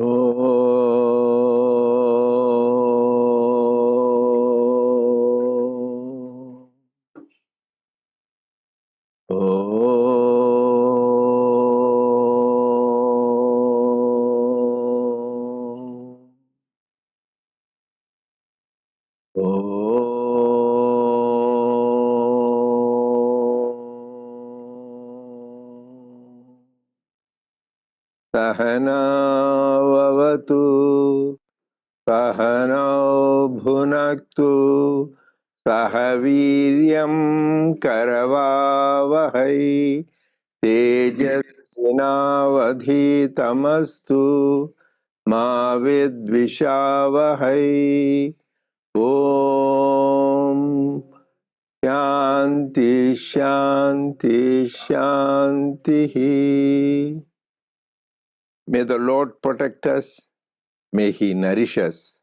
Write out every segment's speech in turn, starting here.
Oh. Sahana vavatu, sahana bhunaktu, sahaviryam karavavahai, tejasvinavadhitamastu, ma vidvishavahai. Om Shanti Shanti Shanti. May the Lord protect us. May He nourish us.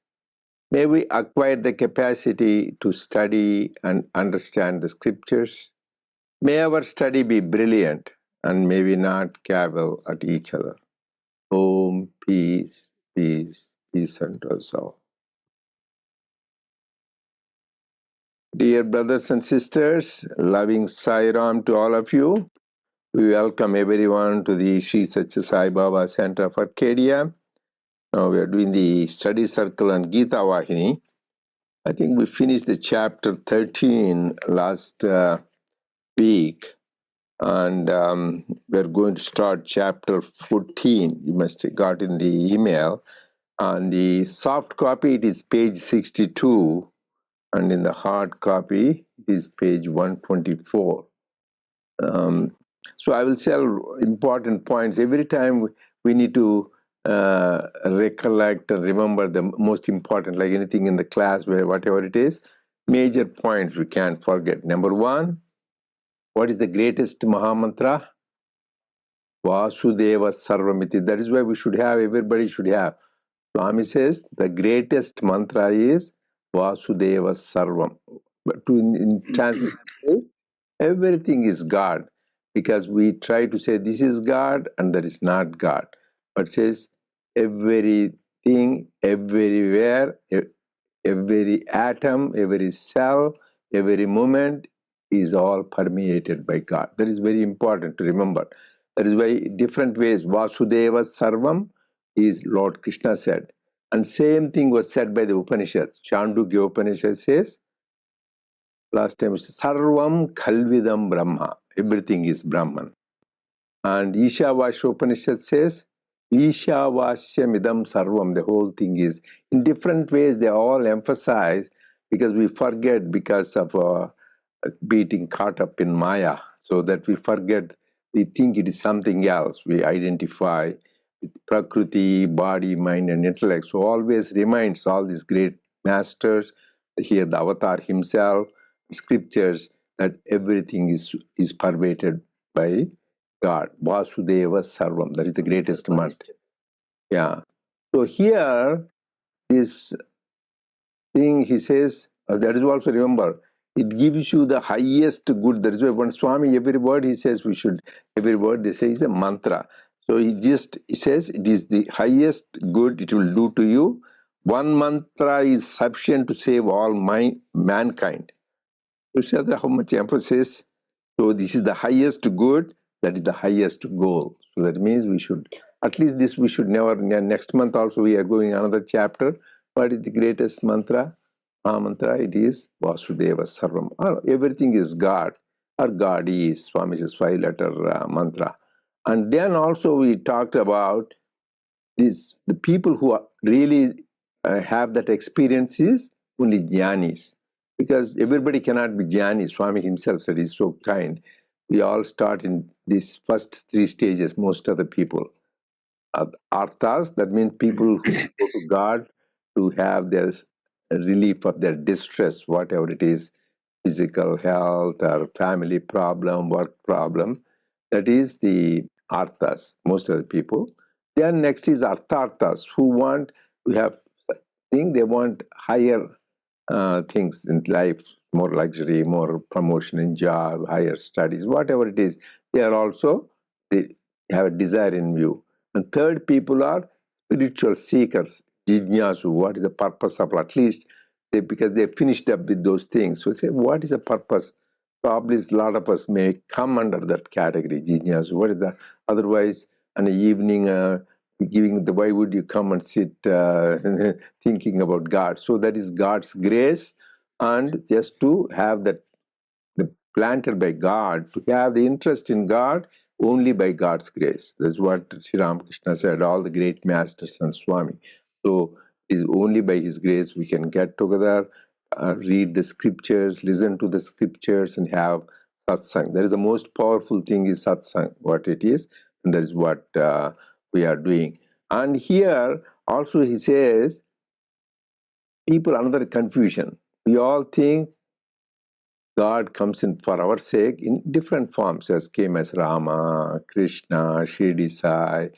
May we acquire the capacity to study and understand the scriptures. May our study be brilliant and may we not cavil at each other. Om, peace, peace, peace unto us all. Dear brothers and sisters, loving Sai Ram to all of you. We welcome everyone to the Sri Sathya Sai Baba Center of Arcadia. Now we are doing the study circle on Gita Vahini. I think we finished the chapter 13 last week, and we're going to start chapter 14. You must have got in the email. On the soft copy, it is page 62, and in the hard copy, it is page 124. So I will say important points. Every time we need to recollect and remember the most important, like anything in the class, where whatever it is, major points we can't forget. Number one, what is the greatest Mahamantra? Vasudeva Sarvamiti. That is why we should have, everybody should have. Swami says the greatest mantra is Vasudeva Sarvam. But in translation, everything is God, because we try to say this is God and that is not God. But says everything, everywhere, every atom, every cell, every moment is all permeated by God. That is very important to remember. That is why different ways, Vasudeva Sarvam is Lord Krishna said. And same thing was said by the Upanishads. Chandogya Upanishad says, last time, Sarvam Khalvidam Brahma. Everything is Brahman. And Ishavasya Upanishad says, Ishavasya Sarvam. The whole thing is. In different ways, they all emphasize, because we forget because of being caught up in Maya. So that we forget, we think it is something else. We identify with Prakriti, body, mind, and intellect. So always reminds all these great masters, here the avatar himself, scriptures, that everything is pervaded by God. Vasudeva Sarvam. That is the greatest mantra. Yeah. So here, this thing he says, that is also, remember, it gives you the highest good. That is why when Swami, every word he says, we should, every word they say is a mantra. So he says it is the highest good it will do to you. One mantra is sufficient to save all mankind. You see how much emphasis. So this is the highest good, that is the highest goal. So that means we should, at least this we should never, next month also we are going another chapter. What is the greatest mantra? Mantra, it is Vasudeva Sarvam. Everything is God, or God is, Swami says, 5-letter mantra. And then also we talked about this, the people who are really have that experience is only jnanis. Because everybody cannot be jnani. Swami himself said, he's so kind. We all start in these first 3 stages, most of the people. Arthas, that means people who go to God to have their relief of their distress, whatever it is, physical health or family problem, work problem. That is the arthas, most of the people. Then next is artharthas, who want to have thing, they want higher things in life, more luxury, more promotion in job, higher studies, whatever it is. They are also, they have a desire in view. And third people are spiritual seekers, jijnasu, what is the purpose of, at least because they finished up with those things. So say, what is the purpose? Probably a lot of us may come under that category, jijnasu. What is that? Otherwise, an evening, why would you come and sit thinking about God? So that is God's grace, and just to have that planted by God, to have the interest in God only by God's grace. That's what Sri Ramakrishna said, all the great masters and Swami. So it is only by His grace we can get together, read the scriptures, listen to the scriptures, and have satsang. That is the most powerful thing, is satsang, what it is, and that is what we are doing. And here also he says, people, another confusion. We all think God comes in for our sake in different forms, as came as Rama, Krishna, Shirdi Sai,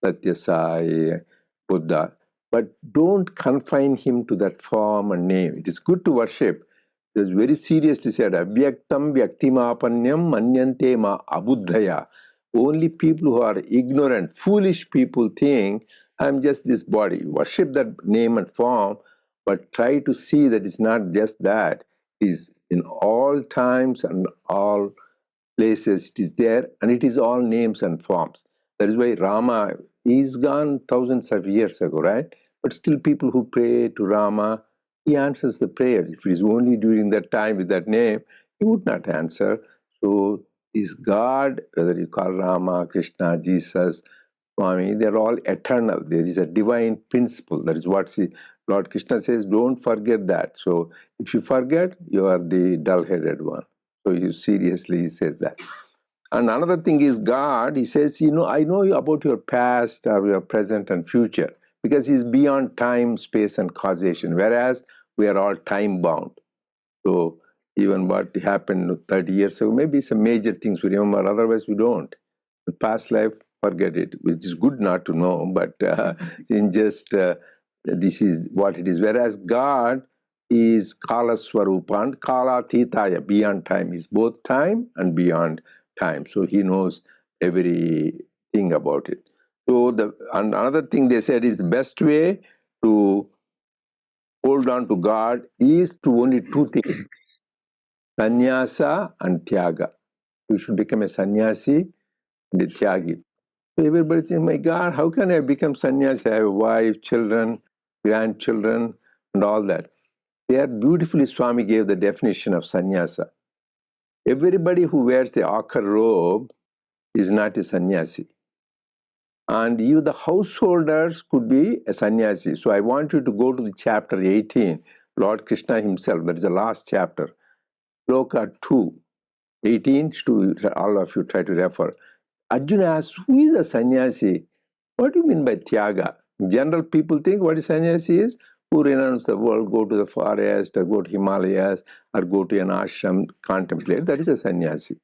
Sathya Sai, Buddha. But don't confine him to that form and name. It is good to worship. It is very seriously said, Avyaktam Vyaktimapanyam Manyante Ma Abuddhaya. Only people who are ignorant, foolish people think, I'm just this body. Worship that name and form, but try to see that it's not just that. It is in all times and all places, it is there, and it is all names and forms. That is why Rama is gone thousands of years ago, right? But still people who pray to Rama, he answers the prayer. If it is only during that time with that name, he would not answer. So is God, whether you call Rama, Krishna, Jesus, Swami, they're all eternal. There is a divine principle. That is what Lord Krishna says, don't forget that. So if you forget, you are the dull-headed one. So you seriously, he says that. And another thing is God, he says, I know you about your past or your present and future, because he's beyond time, space, and causation, whereas we are all time-bound. So even what happened 30 years ago, maybe some major things we remember, otherwise we don't. The past life, forget it, which is good not to know, but in just this is what it is. Whereas God is Kala Swarupa and Kala Titaya, beyond time. Is both time and beyond time. So he knows everything about it. So and another thing they said is the best way to hold on to God is to only two things, sannyasa and tyaga. You should become a sannyasi and a tyagi. So everybody thinks, my God, how can I become sannyasi? I have a wife, children, grandchildren, and all that. There beautifully Swami gave the definition of sannyasa. Everybody who wears the ochre robe is not a sannyasi. And you, the householders, could be a sannyasi. So I want you to go to the chapter 18, Lord Krishna himself, that is the last chapter, Sloka 2, 18 to all of you try to refer. Arjuna asks, who is a sannyasi? What do you mean by tyaga? General people think what is sannyasi is who renounce the world, go to the forest, or go to Himalayas, or go to an ashram, contemplate. That is a sannyasi.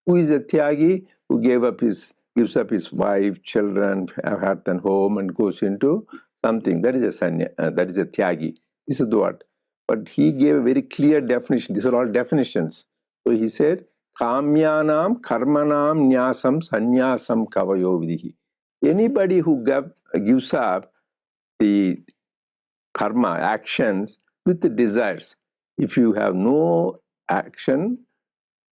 Who is a tyagi? Who gives up his wife, children, hearth and home, and goes into something. That is that is a tyagi. This is the word. But he gave a very clear definition. These are all definitions. So he said, Kamyanam karmanam nyasam sannyasam kavayo vidhi. Anybody who gives up the karma, actions, with the desires. If you have no action,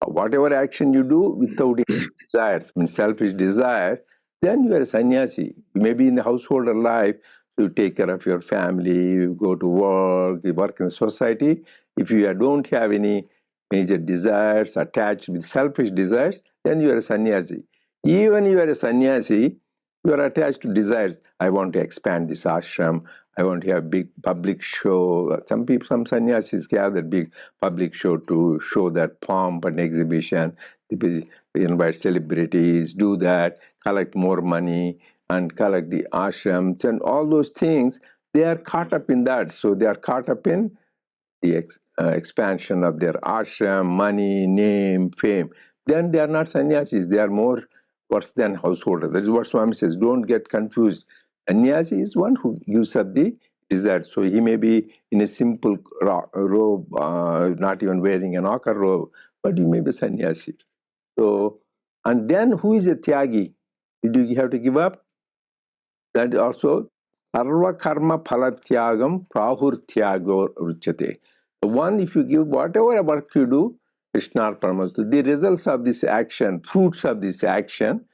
whatever action you do without any desires, means selfish desire, then you are a sannyasi. Maybe in the householder life, you take care of your family, you go to work, you work in society. If you don't have any major desires attached with selfish desires, then you are a sannyasi. Even you are a sannyasi, you are attached to desires. I want to expand this ashram. I want to have big public show. Some sannyasis have that big public show to show that pomp and exhibition. They invite celebrities, do that, collect more money, and collect the ashrams and all those things. They are caught up in that. So they are caught up in the expansion of their ashram, money, name, fame. Then they are not sannyasis. They are more worse than householder. That is what Swami says. Don't get confused. Sannyasi is one who gives up the desire. So he may be in a simple robe, not even wearing an ochre robe, but he may be sannyasi. So, and then who is a tyagi? Do you have to give up? That also Sarva karma phalatyagam prahurtyago ruchate. The one, if you give whatever work you do, Krishna Paramastu, the results of this action, fruits of this action,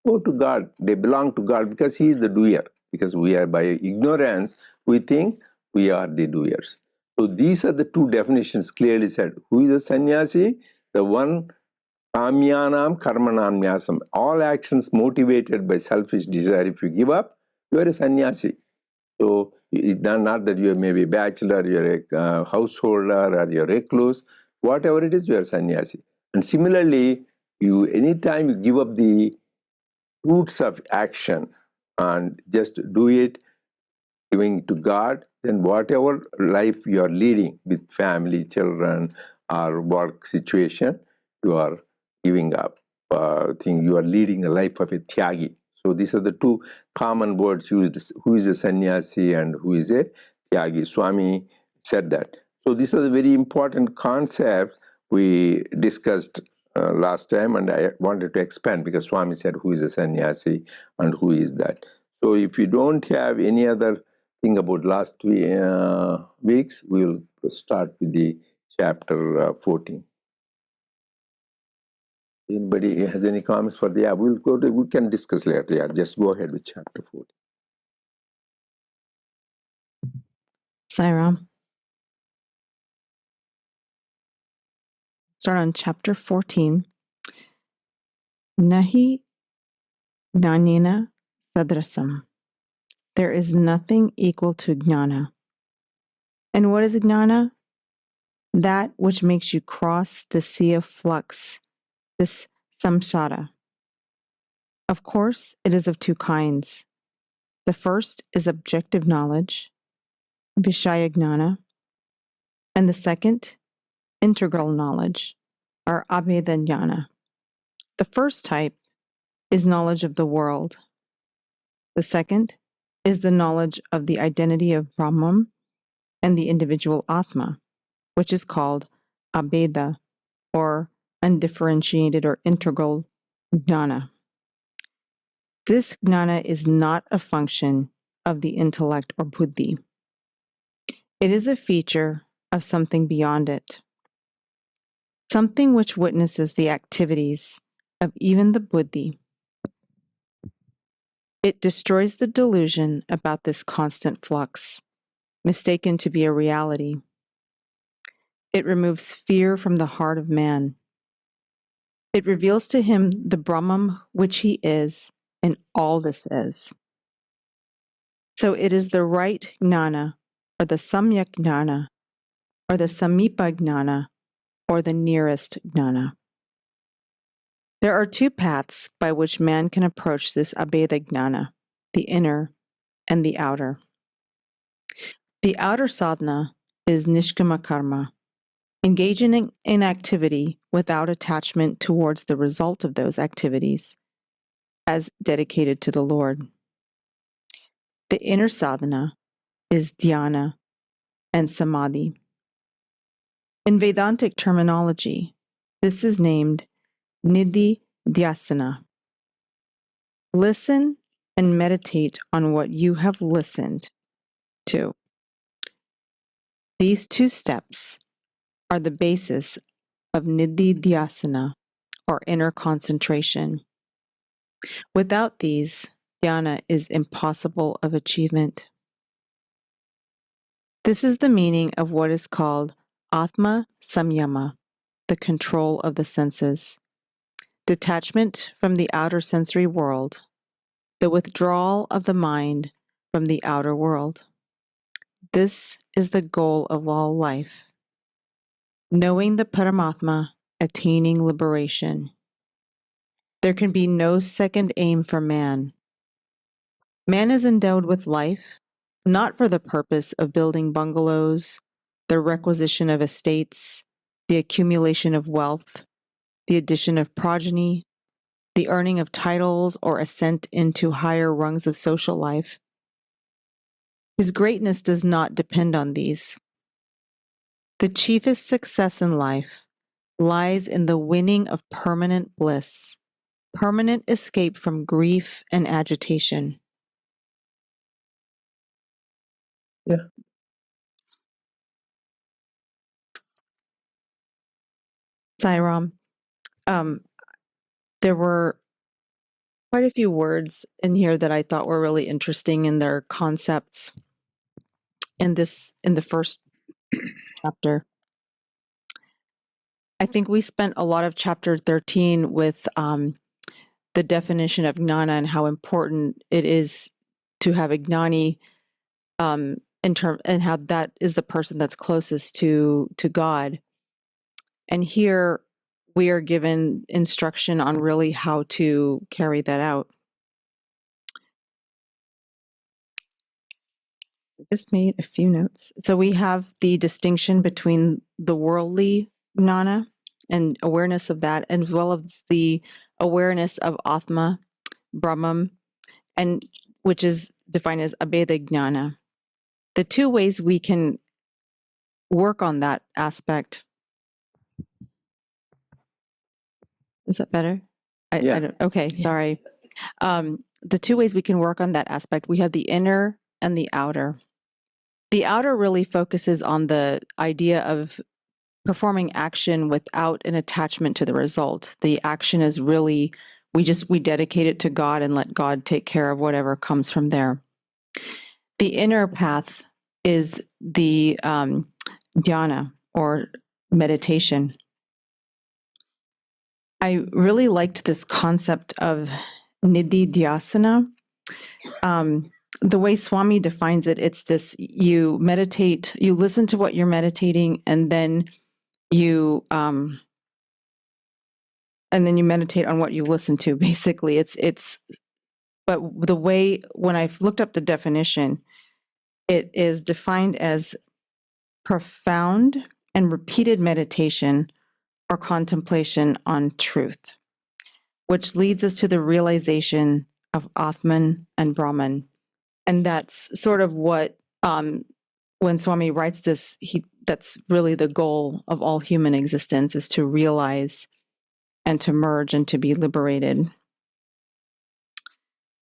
go to God. They belong to God because He is the doer. Because we are by ignorance, we think we are the doers. So these are the two definitions clearly said. Who is a sannyasi? The one kamyanam karmanam nyasam. All actions motivated by selfish desire. If you give up, you are a sannyasi. So it's not that you are maybe a bachelor, you're a householder, or you're a recluse. Whatever it is, you are sannyasi. And similarly, you anytime you give up the fruits of action and just do it, giving to God, then whatever life you are leading with family, children, or work situation, you are giving up. You are leading a life of a tyagi. So these are the two common words used: who is a sannyasi and who is a tyagi. Swami said that. So these are the very important concepts we discussed last time, and I wanted to expand because Swami said who is a sannyasi and who is that. So if you don't have any other thing about last weeks, we will start with the chapter 14. Anybody has any comments for the? Yeah, we can discuss later. Yeah, just go ahead with chapter 14. Sairam. Start on chapter 14. Nahi Jnanena Sadrasam. There is nothing equal to Jnana. And what is Jnana? That which makes you cross the sea of flux, this samsara. Of course, it is of two kinds. The first is objective knowledge, Vishaya Jnana, and the second, integral knowledge, or Abheda Jnana. The first type is knowledge of the world. The second is the knowledge of the identity of Brahman and the individual Atma, which is called Abheda, or undifferentiated or integral Jnana. This Jnana is not a function of the intellect or buddhi. It is a feature of something beyond it, something which witnesses the activities of even the buddhi. It destroys the delusion about this constant flux, mistaken to be a reality. It removes fear from the heart of man. It reveals to him the Brahman which he is, and all this is. So it is the right jnana, or the samyak jnana, or the samipa jnana, or the nearest jnana. There are two paths by which man can approach this abheda jnana, the inner and the outer. The outer sadhana is nishkama karma, engaging in activity without attachment towards the result of those activities, as dedicated to the Lord. The inner sadhana is dhyana and samadhi. In Vedantic terminology, this is named nidhi dhyasana. Listen and meditate on what you have listened to. These two steps are the basis of nidhi dhyasana, or inner concentration. Without these, dhyana is impossible of achievement. This is the meaning of what is called Atma Samyama, the control of the senses, detachment from the outer sensory world, the withdrawal of the mind from the outer world. This is the goal of all life. Knowing the Paramatma, attaining liberation. There can be no second aim for man. Man is endowed with life, not for the purpose of building bungalows, the requisition of estates, the accumulation of wealth, the addition of progeny, the earning of titles, or ascent into higher rungs of social life. His greatness does not depend on these. The chiefest success in life lies in the winning of permanent bliss, permanent escape from grief and agitation. Yeah. Sairam, there were quite a few words in here that I thought were really interesting in their concepts in the first chapter. I think we spent a lot of chapter 13 with the definition of gnana and how important it is to have a gnani and how that is the person that's closest to God. And here we are given instruction on really how to carry that out. I just made a few notes. So we have the distinction between the worldly gnana and awareness of that, as well as the awareness of Atma, Brahman, and which is defined as Abheda Gnana. The two ways we can work on that aspect. Is that better? Yeah. I don't, okay, sorry. The two ways we can work on that aspect, we have the inner and the outer. The outer really focuses on the idea of performing action without an attachment to the result. The action is really, we dedicate it to God and let God take care of whatever comes from there. The inner path is the dhyana or meditation. I really liked this concept of nididhyasana. The way Swami defines it, it's this: you meditate, you listen to what you're meditating, and then you meditate on what you listen to. Basically, it's. But the way, when I've looked up the definition, it is defined as profound and repeated meditation or contemplation on truth, which leads us to the realization of Atman and Brahman. And that's sort of what, when Swami writes this, that's really the goal of all human existence, is to realize and to merge and to be liberated.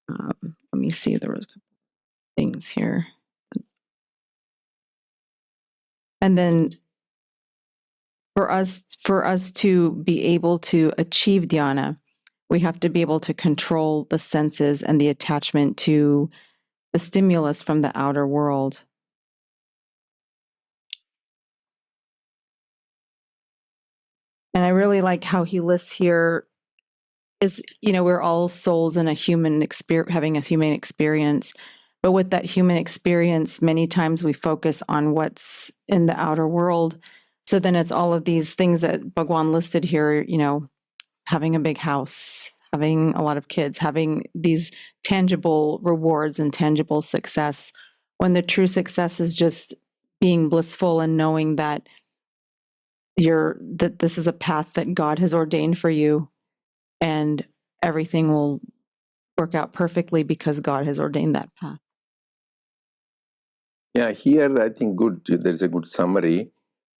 Let me see, there was things here. And then for us to be able to achieve dhyana, we have to be able to control the senses and the attachment to the stimulus from the outer world. And I really like how he lists here is, we're all souls in a human experience, having a human experience. But with that human experience, many times we focus on what's in the outer world. So then it's all of these things that Bhagwan listed here, having a big house, having a lot of kids, having these tangible rewards and tangible success, when the true success is just being blissful and knowing that that this is a path that God has ordained for you, and everything will work out perfectly because God has ordained that path. Yeah, here I think there's a good summary.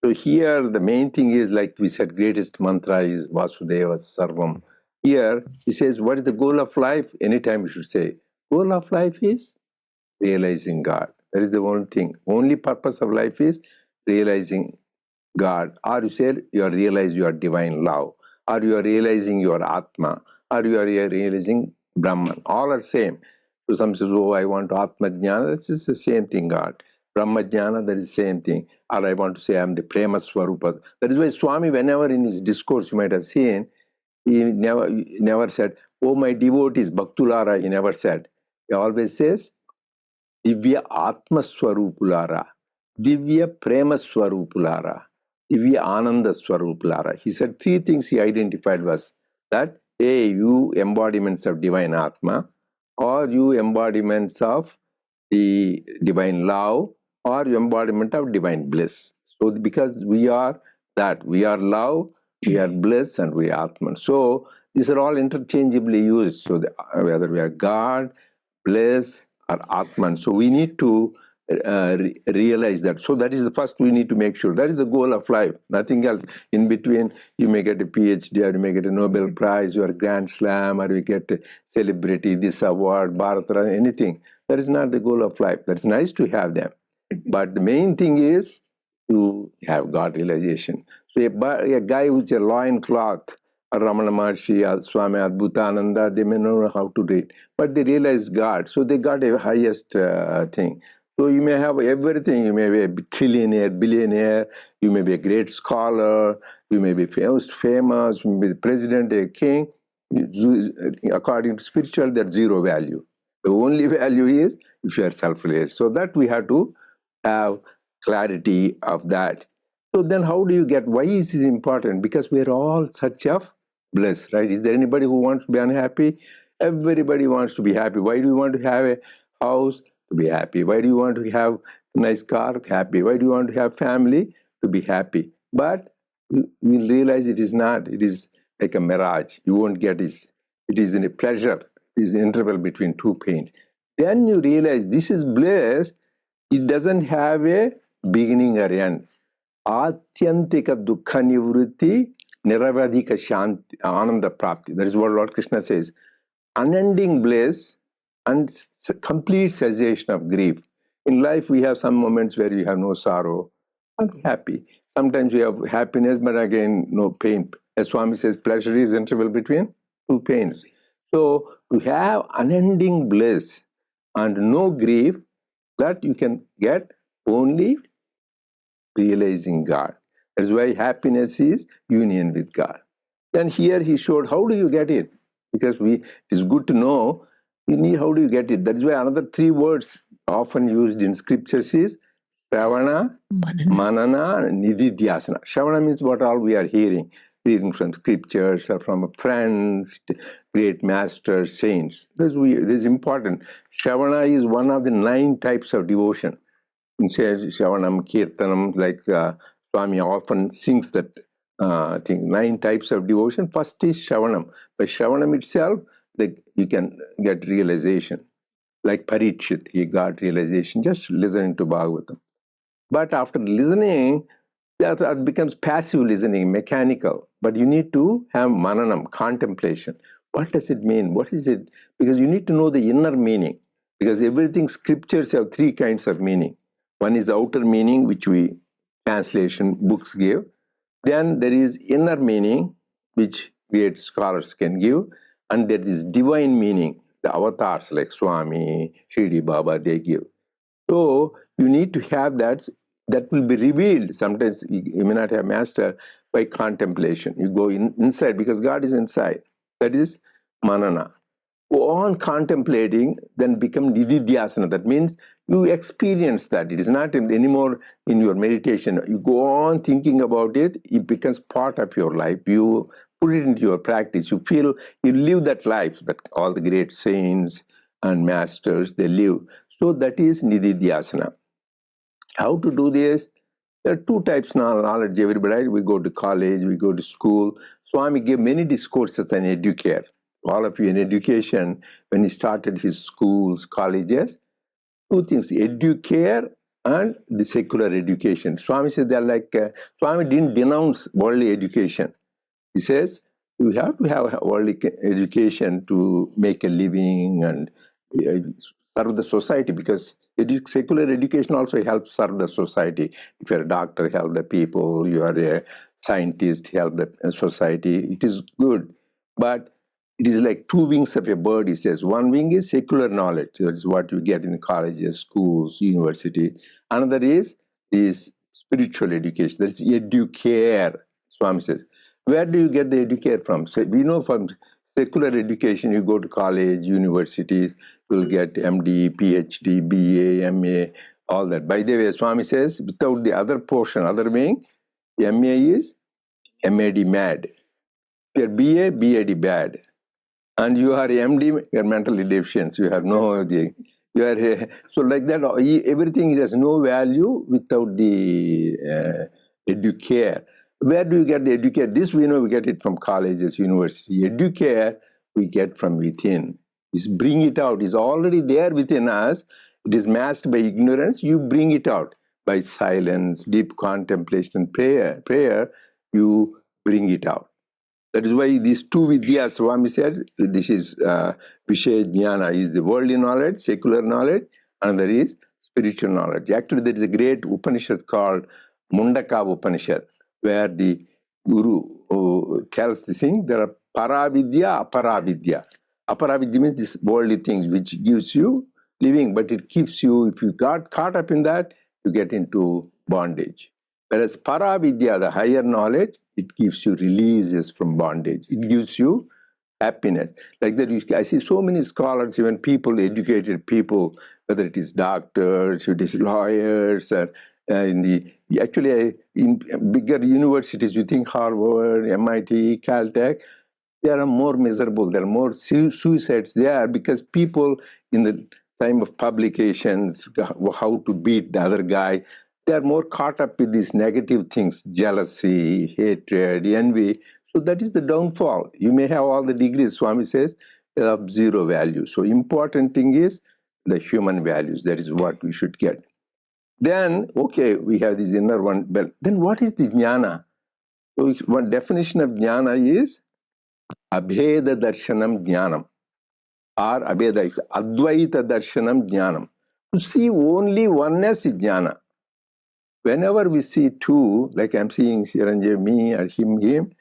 So here the main thing is, like we said, greatest mantra is Vasudeva Sarvam. Here he says, what is the goal of life? Anytime you should say, goal of life is realizing God. That is the only thing. Only purpose of life is realizing God. Or you say you are realizing your divine love, or you are realizing your Atma, or you are realizing Brahman. All are same. So some says, oh, I want Atma Jnana. That is the same thing, God. Brahma Jnana, that is the same thing. Or I want to say I am the Prema Swarupa. That is why Swami, whenever in his discourse you might have seen, he never said, oh, my devotees, Bhaktulara, he never said. He always says, Divya Atma Swarupulara, Divya Prema Swarupulara, Divya Ananda Swarupulara. He said three things he identified was that, A, you embodiments of divine Atma, or you embodiments of the divine love, or you embodiment of divine bliss. So because we are that, we are love, we are bliss, and we are Atman. So these are all interchangeably used. So whether we are God, bliss, or Atman. So we need to realize that. So that is the first we need to make sure. That is the goal of life. Nothing else. In between, you may get a PhD, or you may get a Nobel Prize, or a Grand Slam, or you get a celebrity, this award, Bharat Ratna, anything. That is not the goal of life. That's nice to have them. But the main thing is to have God realization. So a guy with a loin cloth, a Ramana Maharshi, a Swami Adbhutananda, they may not know how to read, but they realize God. So they got a highest thing. So you may have everything. You may be a trillionaire, billionaire. You may be a great scholar. You may be famous. You may be the president, a king. According to spiritual, there's zero value. The only value is if you are self-realized. So that we have to have clarity of that. So then how do you get, why is this important? Because we're all such of bliss, right? Is there anybody who wants to be unhappy? Everybody wants to be happy. Why do you want to have a house? To be happy. Why do you want to have a nice car? Happy. Why do you want to have family? To be happy. But we realize it is not. It is like a mirage. You won't get it. It is in a pleasure. It is the interval between two pains. Then you realize this is bliss. It doesn't have a beginning or end. Atyantika dukkha nivritti niravadika shanti ananda prapti. That is what Lord Krishna says. Unending bliss and complete cessation of grief. In life, we have some moments where you have no sorrow, and happy. Sometimes we have happiness, but again, no pain. As Swami says, pleasure is interval between two pains. So, to have unending bliss and no grief, that you can get only realizing God. That's why happiness is union with God. Then here he showed how do you get it? Because it is good to know you need how do you get it. That is why another three words often used in scriptures is Shravana, Manana, Nididhyasana. Shravana means what all we are hearing, reading from scriptures or from friends, great masters, saints. This is important. Shravana is one of the 9 types of devotion. Shavanam, Kirtanam, like Swami often sings that thing. 9 types of devotion. First is Shavanam. By Shavanam itself, you can get realization. Like Parikshit, he got realization just listening to Bhagavatam. But after listening, that becomes passive listening, mechanical. But you need to have mananam, contemplation. What does it mean? What is it? Because you need to know the inner meaning. Because everything, scriptures have 3 kinds of meaning. One is the outer meaning, which we translation books give. Then there is inner meaning, which great scholars can give. And there is divine meaning, the avatars like Swami, Shirdi Baba, they give. So you need to have that. That will be revealed. Sometimes you may not have master by contemplation. You go inside because God is inside. That is manana. Go on contemplating, then become nididhyasana. That means you experience that. It is not anymore in your meditation. You go on thinking about it. It becomes part of your life. You put it into your practice. You feel you live that life that all the great saints and masters they live. So that is nididhyasana. How to do this? There are 2 types of knowledge. Everybody, we go to college, we go to school. Swami gave many discourses on educare. All of you in education, when he started his schools, colleges, 2 things, educare and the secular education. Swami said they're like, Swami didn't denounce worldly education. He says, you have to have worldly education to make a living and serve the society, because secular education also helps serve the society. If you're a doctor, help the people. You are a scientist, help the society. It is good. But it is like 2 wings of a bird, he says. One wing is secular knowledge. That's what you get in colleges, schools, universities. Another is spiritual education. That's educare, Swami says. Where do you get the educate from? So we know from secular education, you go to college, universities, you'll get MD, PhD, BA, MA, all that. By the way, Swami says, without the other portion, other wing, MA is MAD, mad. You're BA, BAD, bad. And you are MD, you're mentally deficient. You have no, you are, so like that, everything has no value without the educare. Where do you get the educare? This we know we get it from colleges, university. Educare we get from within. Is bring it out. It's already there within us. It is masked by ignorance. You bring it out by silence, deep contemplation, prayer. Prayer, you bring it out. That is why these 2 vidyas, Swami said, this is Vishaya Jnana, is the worldly knowledge, secular knowledge, and there is spiritual knowledge. Actually, there is a great Upanishad called Mundaka Upanishad, where the Guru tells the thing, there are Paravidya, Aparavidya. Aparavidya means these worldly things which gives you living, but it keeps you, if you got caught up in that, you get into bondage. Whereas Paravidya, the higher knowledge, it gives you releases from bondage. It gives you happiness. Like that, I see so many scholars, even people, educated people, whether it is doctors, it is lawyers, in the actually in bigger universities, you think Harvard, MIT, Caltech, they are more miserable. There are more suicides there because people in the time of publications, how to beat the other guy, they are more caught up with these negative things, jealousy, hatred, envy. So that is the downfall. You may have all the degrees, Swami says, of zero value. So important thing is the human values. That is what we should get. Then, okay, we have this inner one. But then what is this jnana? So one definition of jnana is Abheda Darshanam Jnanam, or Abheda is Advaita Darshanam Jnanam. To see only oneness is jnana. Whenever we see two, like I'm seeing Chiranjeev, me, or him,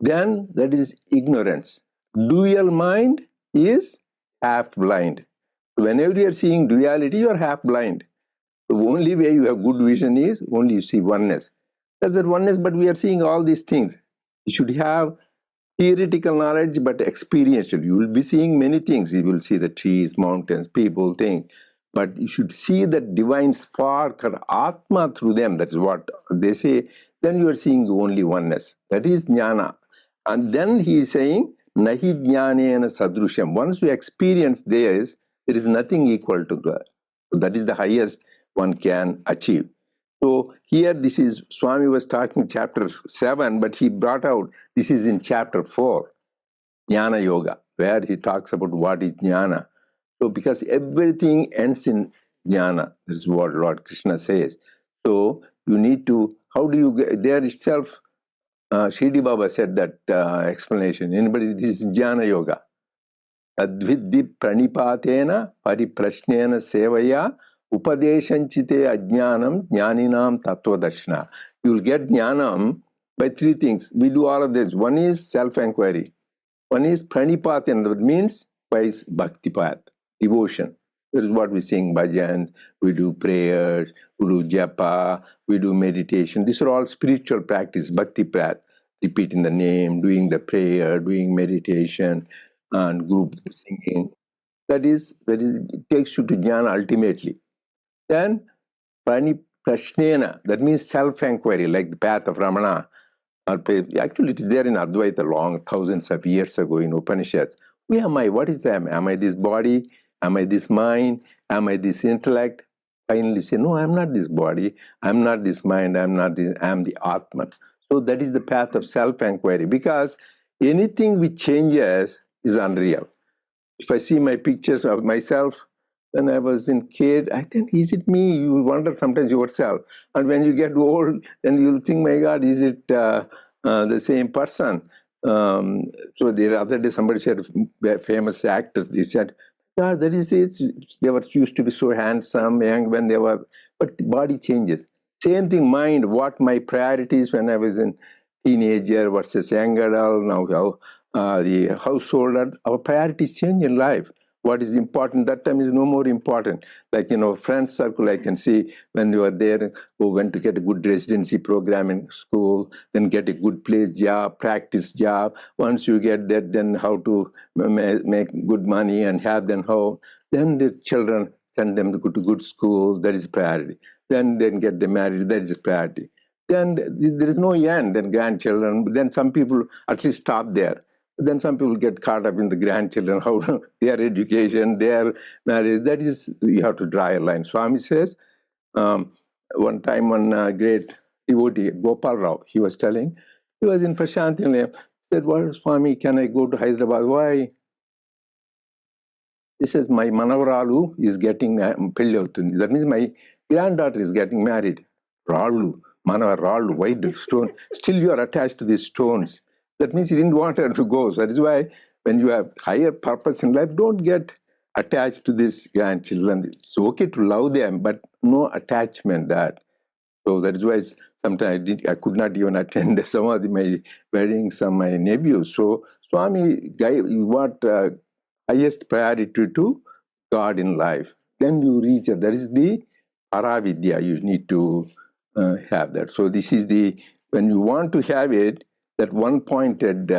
then that is ignorance. Dual mind is half blind. Whenever you are seeing duality, you are half blind. The only way you have good vision is only you see oneness. That's that oneness, but we are seeing all these things. You should have theoretical knowledge, but experiential. You will be seeing many things. You will see the trees, mountains, people, things. But you should see that divine spark or Atma through them. That is what they say. Then you are seeing only oneness. That is jnana. And then he is saying, Nahi jnanena sadrusham. Once you experience this, there is nothing equal to that. So that is the highest one can achieve. So here this is, Swami was talking chapter 7, but he brought out, this is in chapter 4, Jnana Yoga, where he talks about what is jnana. So because everything ends in jnana, this is what Lord Krishna says. So you need to, how do you get there itself? Shirdi Baba said that explanation. Anybody, this is jnana yoga. Advidhi pranipatena pariprashnena sevaya upadeshanchite ajnanam jnaninam tattvadarshana. You will get jnanam by three things. We do all of this. One is self-inquiry. One is pranipatena, that means by bhakti path, devotion. That is what we sing bhajans, we do prayers, we do japa, we do meditation. These are all spiritual practice, bhakti path. Repeating the name, doing the prayer, doing meditation, and group singing. That is, it takes you to jnana ultimately. Then, prashnena, that means self-inquiry, like the path of Ramana. Actually, it is there in Advaita long, thousands of years ago in Upanishads. Who am I? What is I? Am I this body? Am I this mind? Am I this intellect? Finally say, no, I'm not this body. I'm not this mind. I'm not this. I'm the Atman. So that is the path of self-inquiry, because anything which changes is unreal. If I see my pictures of myself when I was in kid, I think, is it me? You wonder sometimes yourself. And when you get old, then you'll think, my God, is it the same person? So the other day somebody said, famous actors, they said, yeah, that is it. They were used to be so handsome, young when they were, but the body changes. Same thing, mind, what my priorities when I was in teenager versus young adult, now the householder, our priorities change in life. What is important that time is no more important. Like, friends circle, I can see when you were there, who went to get a good residency program in school, then get a good place job, practice job. Once you get that, then how to make good money and have them home. Then the children, send them to go to good school, that is priority. Then get them married, that is priority. Then there is no end, then grandchildren. Then some people at least stop there. Then some people get caught up in the grandchildren, how their education, their marriage. That is, you have to draw a line. Swami says, one time one great devotee, Gopal Rao, he was telling, he was in Prashanti Nilayam, said, "What, Swami, can I go to Hyderabad? Why?" He says, "My Manavaralu is getting pelli avutundi." That means my granddaughter is getting married. Ralu, Manavaralu, why the stone? Still you are attached to these stones. That means he didn't want her to go. So that is why when you have higher purpose in life, don't get attached to these grandchildren. It's okay to love them, but no attachment that. So that is why sometimes I could not even attend some of my weddings of my nephews. So Swami what highest priority to God in life. Then you reach it. That is the Paravidya. You need to have that. So this is the, when you want to have it, that one pointed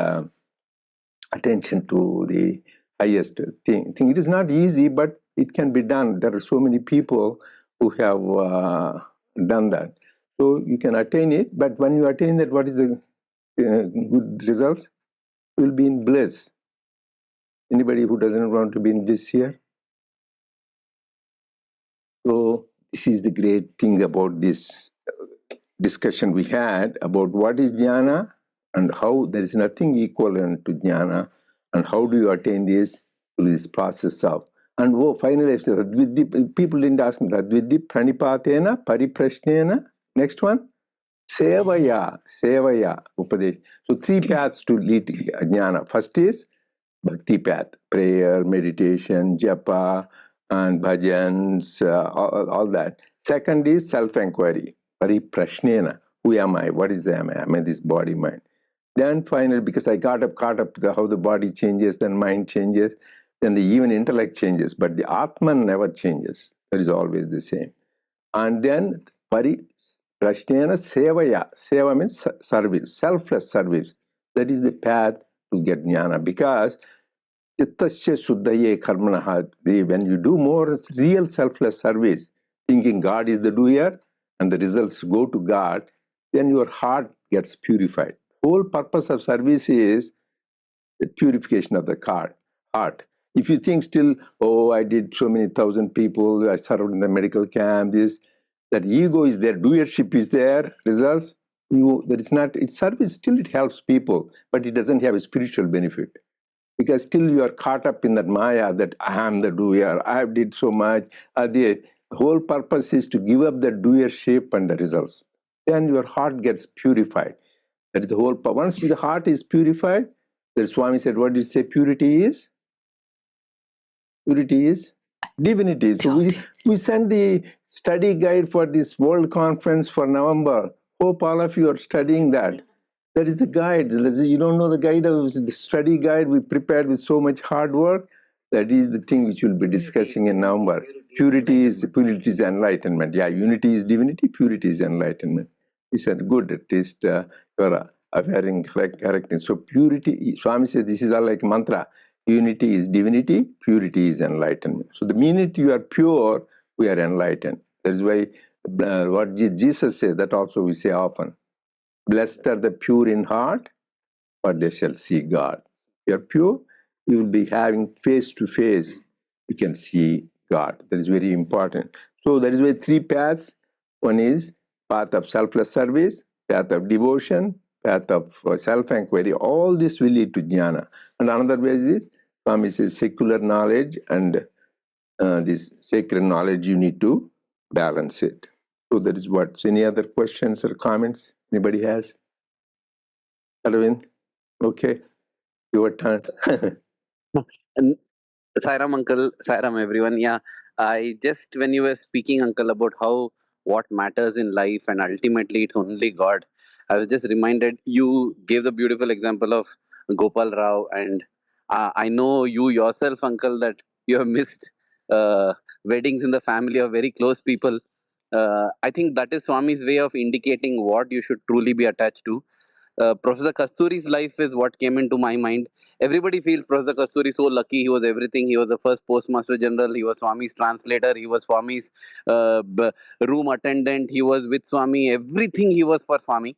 attention to the highest thing. It is not easy, but it can be done. There are so many people who have done that. So you can attain it, but when you attain that, what is the good results? You will be in bliss. Anybody who doesn't want to be in bliss here? So this is the great thing about this discussion we had about what is jnana and how there is nothing equivalent to jnana, and how do you attain this through this process of. And finally, people didn't ask me that. Vidhi pranipatena pariprashnena. Next one, sevaya upadesh. So three paths to lead jnana. First is bhakti path, prayer, meditation, japa, and bhajans, all that. Second is self-inquiry, pariprashnena. Who am I? What is am I? Am I this body, mind? Then finally, because I caught up to how the body changes, then mind changes, then the even intellect changes, but the Atman never changes. That is always the same. And then pariprashnena sevaya. Seva means service, selfless service. That is the path to get jnana, because Chittasya Shuddhaye Karmanaha. When you do more real selfless service, thinking God is the doer and the results go to God, then your heart gets purified. Whole purpose of service is the purification of the heart. If you think still, oh, I did so many thousand people, I served in the medical camp, this, that ego is there, doership is there, results, that is not, it's service, still it helps people, but it doesn't have a spiritual benefit. Because still you are caught up in that maya that I am the doer, I have did so much. The whole purpose is to give up the doership and the results. Then your heart gets purified. That is the whole. Once the heart is purified, the Swami said, what did he say purity is? Purity is divinity. So we sent the study guide for this world conference for November. Hope all of you are studying that. That is the guide. You don't know the guide of the study guide we prepared with so much hard work. That is the thing which we'll be discussing in November. Purity is enlightenment. Yeah, unity is divinity, purity is enlightenment. He said, good, at least you're wearing correct. So purity, Swami said, this is all like mantra. Unity is divinity, purity is enlightenment. So the minute you are pure, we are enlightened. That is why what Jesus said, that also we say often. Blessed are the pure in heart, for they shall see God. If you are pure, you will be having face to face. You can see God. That is very important. So that is why three paths. One is path of selfless service, path of devotion, path of self-inquiry. All this will lead to jnana. And another way is, Swami says, secular knowledge and this sacred knowledge, you need to balance it. So that is what. So any other questions or comments anybody has? Arvind? Okay, your turn. And Sairam uncle, Sairam everyone. Yeah, I just, when you were speaking, uncle, about how what matters in life and ultimately it's only God, I was just reminded you gave the beautiful example of Gopal Rao, and I know you yourself, uncle, that you have missed weddings in the family of very close people. I think that is Swami's way of indicating what you should truly be attached to. Professor Kasturi's life is what came into my mind. Everybody feels Professor Kasturi so lucky. He was everything. He was the first postmaster general. He was Swami's translator. He was Swami's room attendant. He was with Swami. Everything he was for Swami.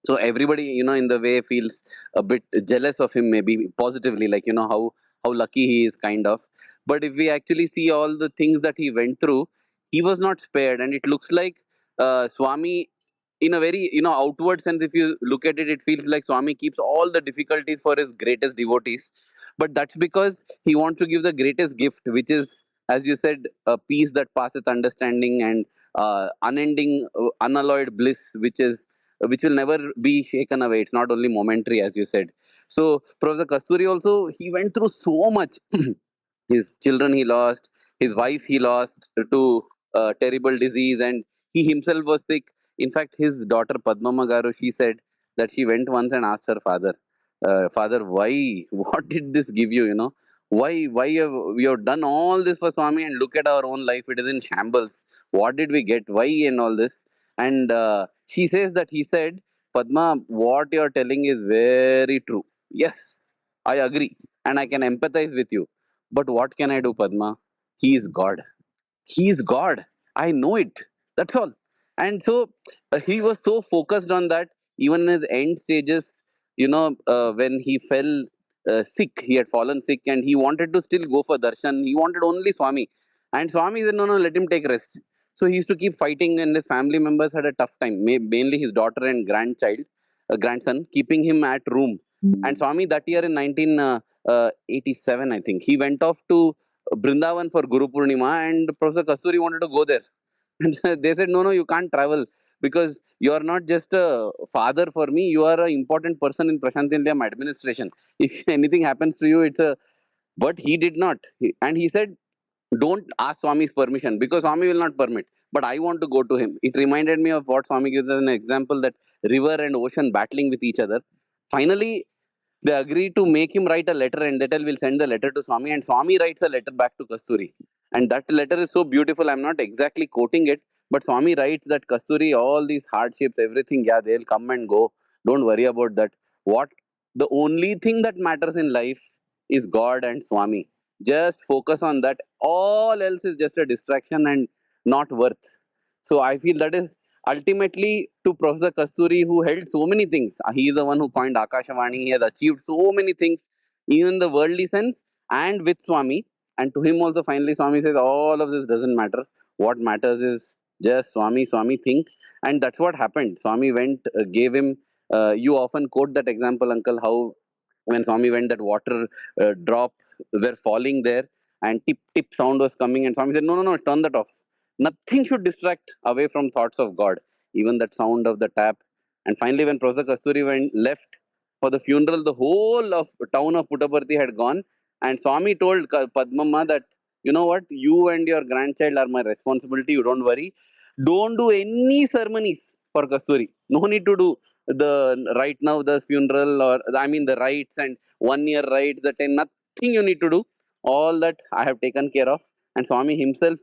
So everybody, in the way feels a bit jealous of him, maybe positively, like how lucky he is, kind of. But if we actually see all the things that he went through, he was not spared, and it looks like Swami, in a very outward sense, if you look at it, it feels like Swami keeps all the difficulties for his greatest devotees. But that's because he wants to give the greatest gift, which is, as you said, a peace that passeth understanding, and unending, unalloyed bliss, which will never be shaken away. It's not only momentary, as you said. So Professor Kasturi also, he went through so much. His children he lost, his wife he lost to terrible disease, and he himself was sick. In fact, his daughter Padmama Garu, she said that she went once and asked her father, Father, why? What did this give you? Why we have done all this for Swami, and look at our own life; it is in shambles. What did we get? Why and all this? And she says that he said, Padma, what you are telling is very true. Yes, I agree, and I can empathize with you. But what can I do, Padma? He is God. He is God. I know it. That's all. And so he was so focused on that, even in his end stages, when he fell sick, he had fallen sick and he wanted to still go for darshan. He wanted only Swami. And Swami said, no, no, let him take rest. So he used to keep fighting, and his family members had a tough time, mainly his daughter and grandson, keeping him at room. And Swami, that year in 1987, I think, he went off to Brindavan for Guru Purnima, and Professor Kasturi wanted to go there. And they said, no, no, you can't travel because you are not just a father for me, you are an important person in Prashantindiam administration. If anything happens to you, it's a. But he did not. And he said, don't ask Swami's permission because Swami will not permit. But I want to go to him. It reminded me of what Swami gives as an example, that river and ocean battling with each other. Finally, they agreed to make him write a letter, and they tell we'll send the letter to Swami, and Swami writes a letter back to Kasturi. And that letter is so beautiful. I'm not exactly quoting it, but Swami writes that Kasturi, all these hardships, everything, yeah, they'll come and go. Don't worry about that. What the only thing that matters in life is God and Swami. Just focus on that. All else is just a distraction and not worth. So I feel that is ultimately to Professor Kasturi, who held so many things. He is the one who coined Akashavani. He has achieved so many things, even in the worldly sense and with Swami. And to him also, finally, Swami says, all of this doesn't matter. What matters is just Swami, Swami, think. And that's what happened. Swami went, gave him, you often quote that example, Uncle, how when Swami went, that water drop were falling there and tip tip sound was coming, and Swami said, no, no, no, turn that off. Nothing should distract away from thoughts of God, even that sound of the tap. And finally, when Professor Kasturi went left for the funeral, the whole of town of Puttaparthi had gone, and Swami told Padmamma that, you know what, you and your grandchild are my responsibility. You don't worry. Don't do any ceremonies for Kasturi. No need to do the right now the funeral, or I mean the rites and 1 year rites, the 10, nothing you need to do. All that I have taken care of. And Swami himself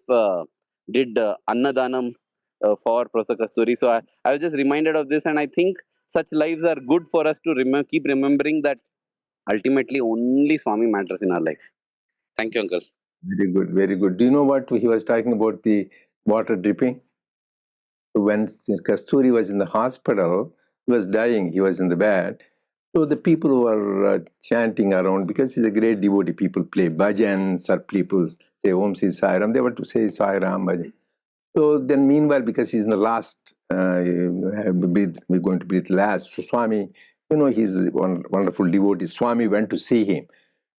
did Annadanam for Professor Kasturi. So I was just reminded of this, and I think such lives are good for us to keep remembering that ultimately only Swami matters in our life. Thank you, Uncle. Very good, very good. Do you know what he was talking about, the water dripping? When Kasturi was in the hospital, he was dying, he was in the bed. So the people were chanting around, because he's a great devotee. People play bhajans, or people say Om Sri Sai Ram. They want to say Sai Ram bhajan. So then, meanwhile, because he's in the last, we're going to breathe last. So Swami, he's one wonderful devotee. Swami went to see him.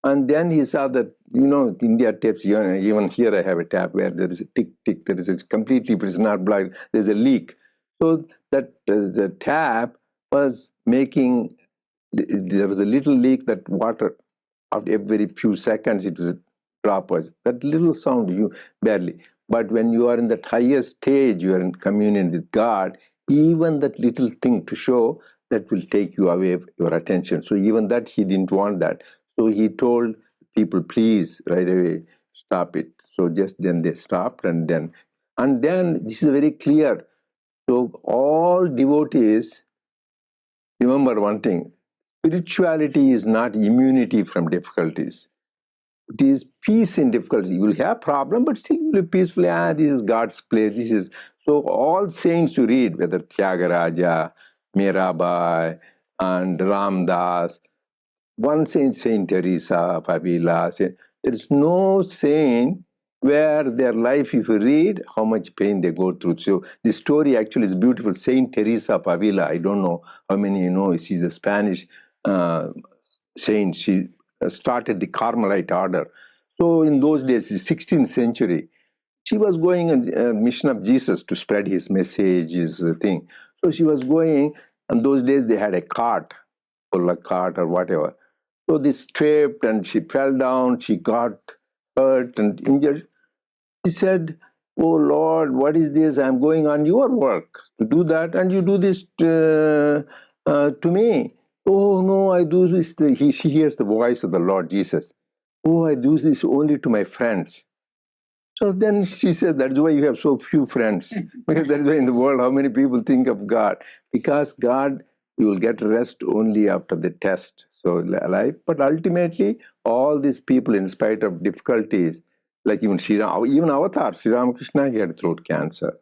And then he saw that, India taps, even here I have a tap where there is a tick, tick, there is a completely, if it's not blind, there's a leak. So that the tap was making, there was a little leak, that water, after every few seconds, it was a drop, was that little sound, you barely. But when you are in that highest stage, you are in communion with God, even that little thing to show, that will take you away your attention. So even that, he didn't want that. So he told people, please, right away, stop it. So just then they stopped, and then this is very clear. So all devotees, remember one thing, spirituality is not immunity from difficulties. It is peace in difficulty. You will have problem, but still you will peacefully, this is God's place. This is, so all saints you read, whether Tyagaraja, Mirabai, and Ramdas, one saint, Saint Teresa of Avila, there is no saint where their life, if you read, how much pain they go through. So the story actually is beautiful. Saint Teresa of Avila, I don't know how many you know, she's a Spanish saint. She started the Carmelite order. So in those days, the 16th century, she was going a mission of Jesus to spread his message, his thing. So she was going, and those days they had a cart, or a cart or whatever. So this tripped and she fell down. She got hurt and injured. She said, "Oh Lord, what is this? I'm going on your work to do that, and you do this to me." "Oh no, I do this." She hears the voice of the Lord Jesus. "Oh, I do this only to my friends." So then she says, "That's why you have so few friends." Because that's why in the world, how many people think of God? Because God, you will get rest only after the test. So life, but ultimately, all these people, in spite of difficulties, like even even Avatar, Sri Ramakrishna, he had throat cancer.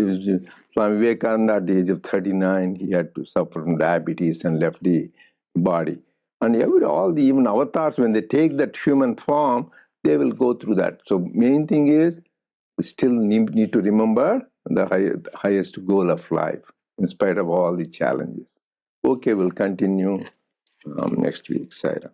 Swami Vivekananda, at the age of 39, he had to suffer from diabetes and left the body. And even avatars, when they take that human form, they will go through that. So main thing is, we still need to remember the highest goal of life, in spite of all the challenges. Okay, we'll continue next week, Saira.